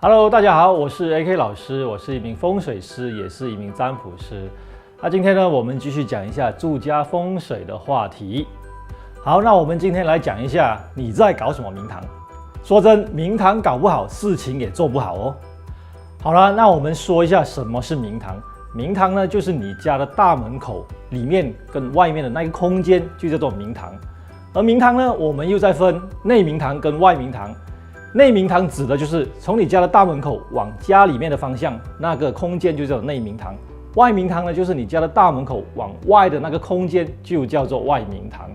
Hello， 大家好，我是 AK 老师，我是一名风水师，也是一名占卜师。那今天呢，我们继续讲一下住家风水的话题。好，那我们今天来讲一下你在搞什么明堂。说真，明堂搞不好，事情也做不好哦。好了，那我们说一下什么是明堂。明堂呢，就是你家的大门口里面跟外面的那个空间，就叫做明堂。而明堂呢，我们又再分内明堂跟外明堂。内明堂指的就是从你家的大门口往家里面的方向，那个空间就叫做内明堂。外明堂呢，就是你家的大门口往外的那个空间，就叫做外明堂。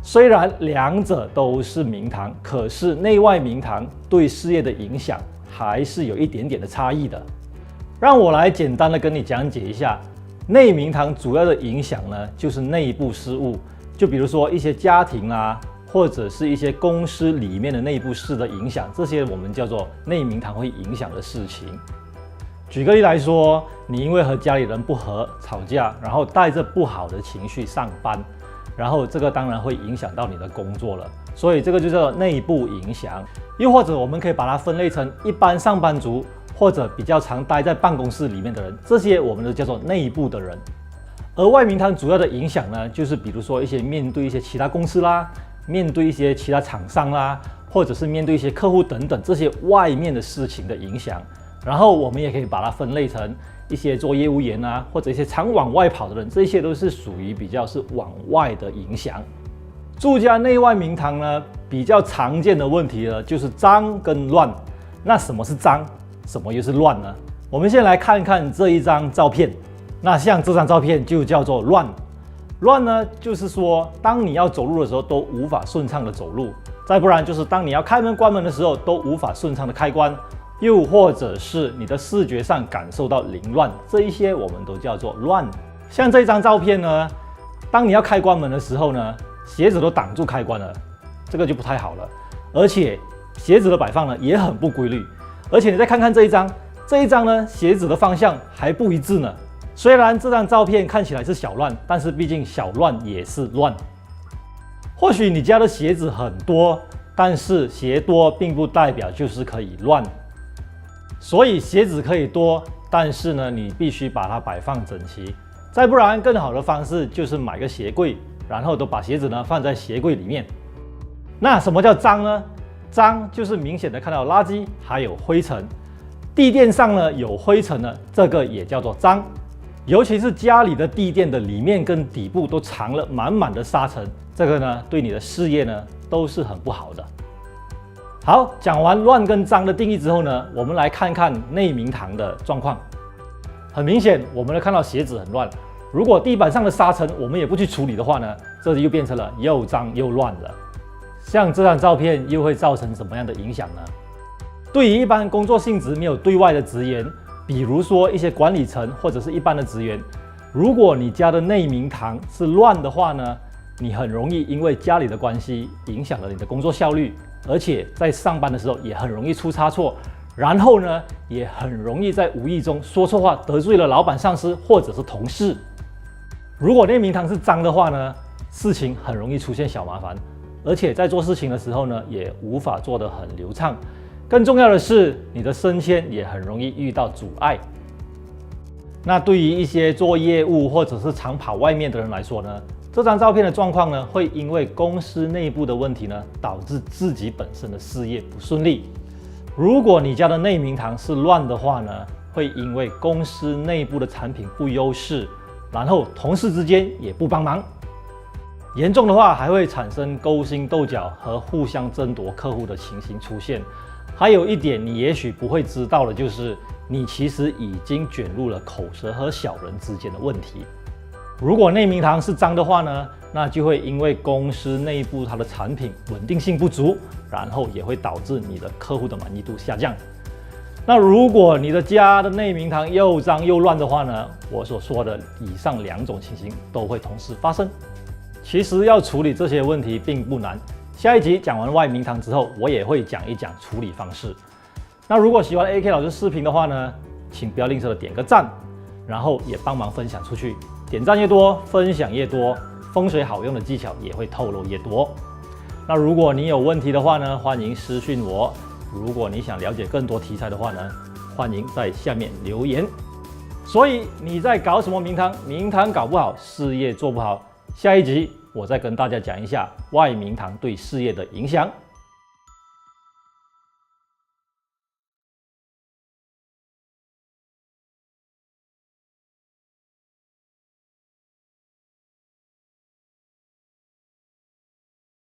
虽然两者都是明堂，可是内外明堂对事业的影响还是有一点点的差异的。让我来简单的跟你讲解一下，内明堂主要的影响呢，就是内部事务，就比如说一些家庭啊，或者是一些公司里面的内部事的影响，这些我们叫做内明堂会影响的事情。举个例来说，你因为和家里人不和吵架，然后带着不好的情绪上班，然后这个当然会影响到你的工作了，所以这个就叫做内部影响。又或者我们可以把它分类成一般上班族，或者比较常待在办公室里面的人，这些我们都叫做内部的人。而外明堂主要的影响呢，就是比如说面对一些其他公司啦，面对一些其他厂商啦，或者是面对一些客户等等这些外面的事情的影响。然后我们也可以把它分类成一些做业务员啊，或者一些常往外跑的人，这些都是属于比较是往外的影响。住家内外明堂呢，比较常见的问题呢，就是脏跟乱。那什么是脏，什么又是乱呢？我们先来看看这一张照片。那像这张照片就叫做乱。乱呢，就是说当你要走路的时候都无法顺畅的走路，再不然就是当你要开门关门的时候都无法顺畅的开关，又或者是你的视觉上感受到凌乱，这一些我们都叫做乱。像这张照片呢，当你要开关门的时候呢，鞋子都挡住开关了，这个就不太好了。而且鞋子的摆放呢也很不规律，而且你再看看这一张呢，鞋子的方向还不一致呢。虽然这张照片看起来是小乱，但是毕竟小乱也是乱。或许你家的鞋子很多，但是鞋多并不代表就是可以乱。所以鞋子可以多，但是呢，你必须把它摆放整齐。再不然，更好的方式就是买个鞋柜，然后都把鞋子呢放在鞋柜里面。那什么叫脏呢？脏就是明显的看到垃圾还有灰尘，地垫上呢有灰尘呢，这个也叫做脏。尤其是家里的地垫的里面跟底部都藏了满满的沙尘，这个呢对你的事业呢都是很不好的。好，讲完乱跟脏的定义之后呢，我们来看看内明堂的状况。很明显，我们看到鞋子很乱，如果地板上的沙尘我们也不去处理的话呢，这就变成了又脏又乱了。像这张照片又会造成什么样的影响呢？对于一般工作性质没有对外的职员，比如说一些管理层或者是一般的职员，如果你家的内明堂是乱的话呢，你很容易因为家里的关系影响了你的工作效率，而且在上班的时候也很容易出差错，然后呢也很容易在无意中说错话，得罪了老板、上司或者是同事。如果内明堂是脏的话呢，事情很容易出现小麻烦，而且在做事情的时候呢也无法做得很流畅。更重要的是，你的升迁也很容易遇到阻碍。那对于一些做业务或者是常跑外面的人来说呢，这张照片的状况呢，会因为公司内部的问题呢，导致自己本身的事业不顺利。如果你家的内明堂是乱的话呢，会因为公司内部的产品不优势，然后同事之间也不帮忙，严重的话还会产生勾心斗角和互相争夺客户的情形出现。还有一点你也许不会知道的就是，你其实已经卷入了口舌和小人之间的问题。如果内明堂是脏的话呢，那就会因为公司内部它的产品稳定性不足，然后也会导致你的客户的满意度下降。那如果你的家的内明堂又脏又乱的话呢，我所说的以上两种情形都会同时发生。其实要处理这些问题并不难。下一集讲完外明堂之后，我也会讲一讲处理方式。那如果喜欢 AK 老师视频的话呢，请不要吝啬的点个赞，然后也帮忙分享出去。点赞越多，分享越多，风水好用的技巧也会透露越多。那如果你有问题的话呢，欢迎私讯我。如果你想了解更多题材的话呢，欢迎在下面留言。所以你在搞什么名堂？名堂搞不好，事业做不好。下一集我再跟大家讲一下外名堂对事业的影响。